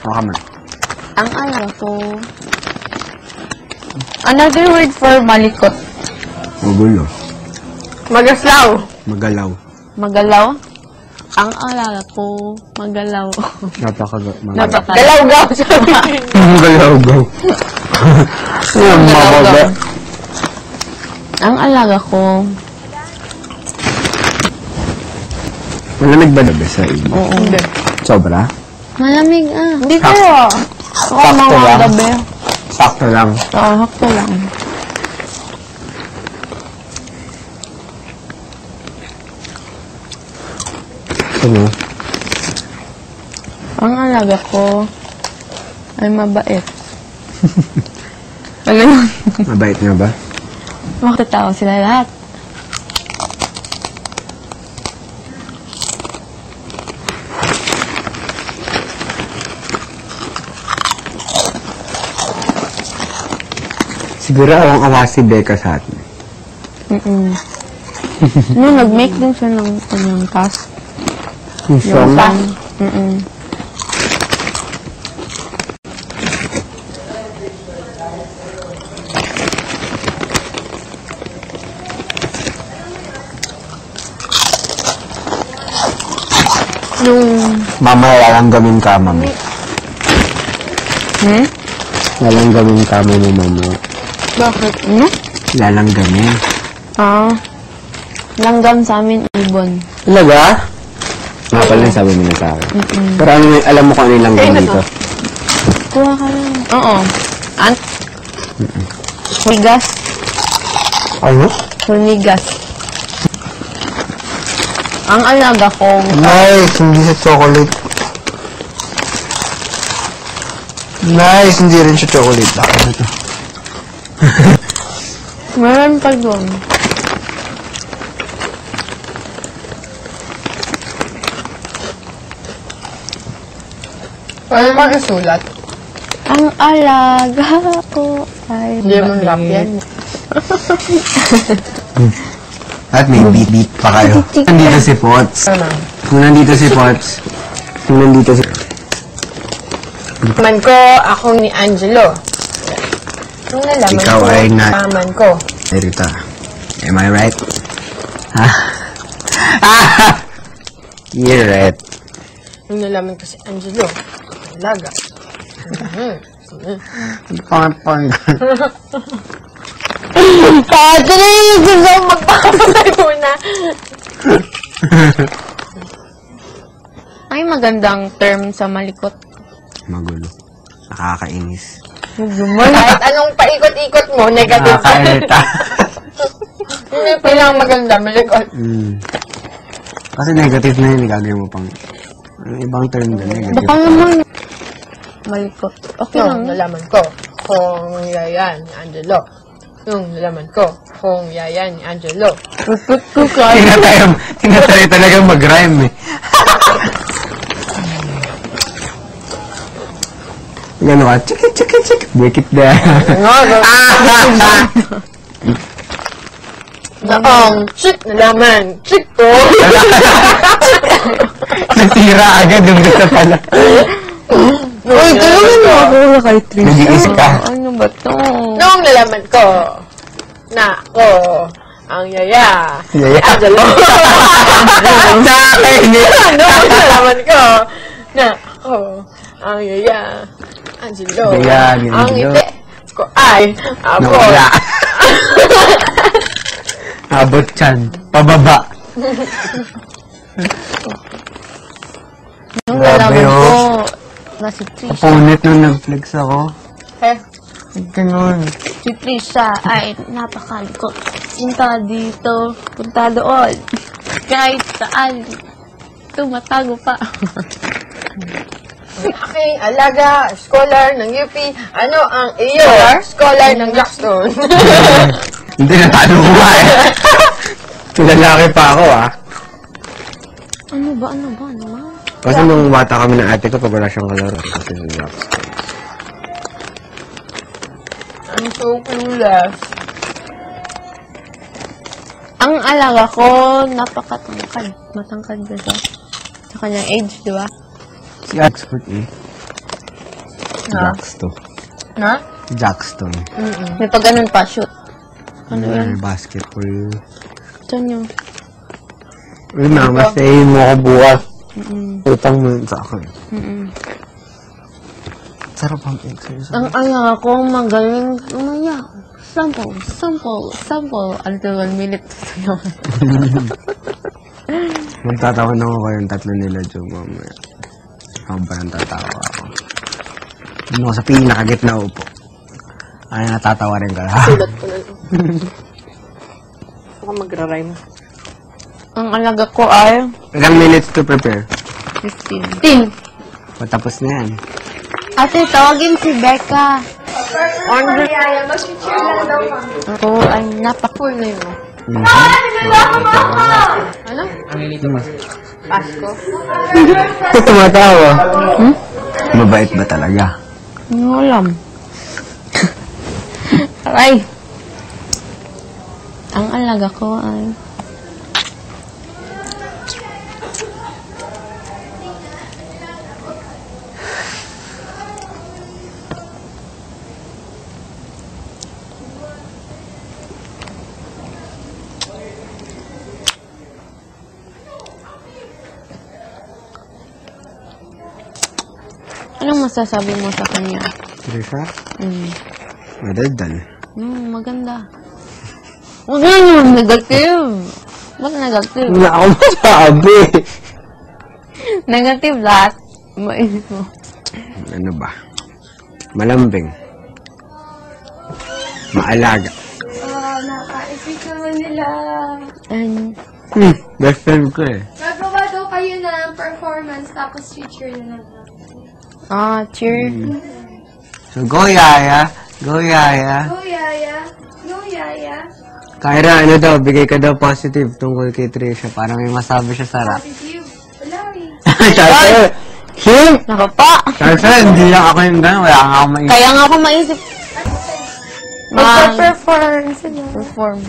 Baka man. Ang alaga ko. Another word for malikot. Magulo. Magaslaw. Magalaw. Magalaw. Ang alaga ko. Magalaw. Napaka. Galaw-gaw. Magalaw-gaw. Magalaw-gaw. Ang alaga ko. Malamig ba gabi sa inyo? Oo. Hindi. Sobra? Malamig Hindi kaya. Oo, mga lang. gabi. Sakto lang. Oo, hakto lang. Ano? Ang alaga ko ay mabait. Ano yun? Mabait nga ba? Makatatawa sila lahat. Siguro awang-awa si Becca sa atin. No, nag-make din siya ng kanyang cast. Yung song? Mama, lalanggamin ka, mami. Lalanggamin ka, mami, mama. Bakit? Lalanggamin. Langgam sa amin, ibon. Talaga? Nga pala yung sabi mo na sa akin. Pero ano, alam mo kung ano yung langgam dito? Kuha ka lang. Oo. Hunigas. Ano? Hunigas. Ang alaga ko. Nice! Hindi siya chocolate. Nice! Hindi rin siya chocolate. Baka na ito. Meron pa doon. Paano mag-isulat? Ang alaga ko ay Hindi mo rap yan. At may beat pa kayo. Nandito si Potts. Ano? Kung nandito si Potts. Kung nandito si... Man ko, ako ni Angelo. Ang nalaman Ikaw ko, ay na- paman ko. Hey, Rita. Am I right? Ha? You're right. Ang nalaman ko si Angelo. Alaga. Pang. Patrick! Gusto ko magpapatay muna. Ay, magandang term sa malikot. Magulo. Nakakainis. Kahit anong paikot-ikot mo, negative. Nakakairita. Hindi pa lang maganda, malikot. Kasi negative na yun, gagawin mo pang... Ang ibang term na negative. Baka naman malikot. Okay Yung lang. nalaman ko, kung yaya ni Angelo. Yung nalaman ko, kung yaya ni Angelo. Tinatry talagang mag-rhyme eh. Gano ka? Chik. Break it down. Noong chick nalaman, chick ko. Nasira agad yung gusto pala. Uy, tulungan mo ako kay Trisha. Nag-iisip ka. Ano ba to? Noong nalaman ko, na ako, ang yaya. Yaya? Angelo. Sa akin eh. Noong nalaman ko, na ako, ang yaya. Angelo. Yaya ni Ang Angelo. ngiti ko ay abot. Nawala. Abot chan. Pababa. Nung Grabe, nalaman ko oh. na si Trisha. Punit nung nag-flex ako. Ganun. Si Trisha ay napakalikot. Punta dito, punta doon. Kahit saan, tumatago pa. Aking alaga, scholar ng UP. Ano ang iyo? Scholar ng Blackstone. Hindi na talo ko ba eh. Lalaki pa ako ah. Ano ba? Kasi nung bata kami ng ate ko, pag wala siyang kalaro. Kasi nag-rap. I'm so clueless. Ang alaga ko, napakatangkad. Matangkad ba siya? Sa kanyang age, di ba? Si Oxford eh. Na? Jackstone. Na? Jackstone. May pag ganun pa, shoot. Ano yan? Basketball. Saan yun? Uy, mama, sayin mo ako bukas. Utang mo yun sa akin. Sarap ang exercise. Ang aya ko, magaling. Umaya. Sample. Until 1 minute. Magtatawan ako kayong tatlo nila, Joe, mamaya. Ako ba nang tatawa ako? Doon ako sa pinakagitna upo. Ay, natatawa rin ka. Sulat ko na lang. Baka magra-rhyme. Ang alaga ko ay Ilang minutes to prepare? 15. Patapos na yan. Ate, tawagin si Becca. Ako ay napaka-full na yun. Ano? Pasko? Tumatawa. Mabait ba talaga? Hindi ko alam. Aray. Ang alaga ko ay... Anong masasabi mo sa kanya? Trisha? Mm. Madaldal. Maganda. Huwag naman, negative. Ba't negative? Wala ako masabi. Negative lahat. Mainit mo. Ano ba? Malambing. Maalaga. Nakaisip naman nila. And, Best friend ko eh. Nagawa daw kayo ng performance tapos feature na lang. cheer. So, go Yaya. Go Yaya. Go, Yaya. Go, Yaya. Kyra, ano daw, bigay ka daw positive tungkol kay Trisha. Parang may masabi siya sarap. Positive. Wala eh. Charter! Him! Nako pa. Charter, hindi lang ako yung gano'n. Wala nga ako maisip. Kaya nga ako maisip. Magpa-perform sila. Perform.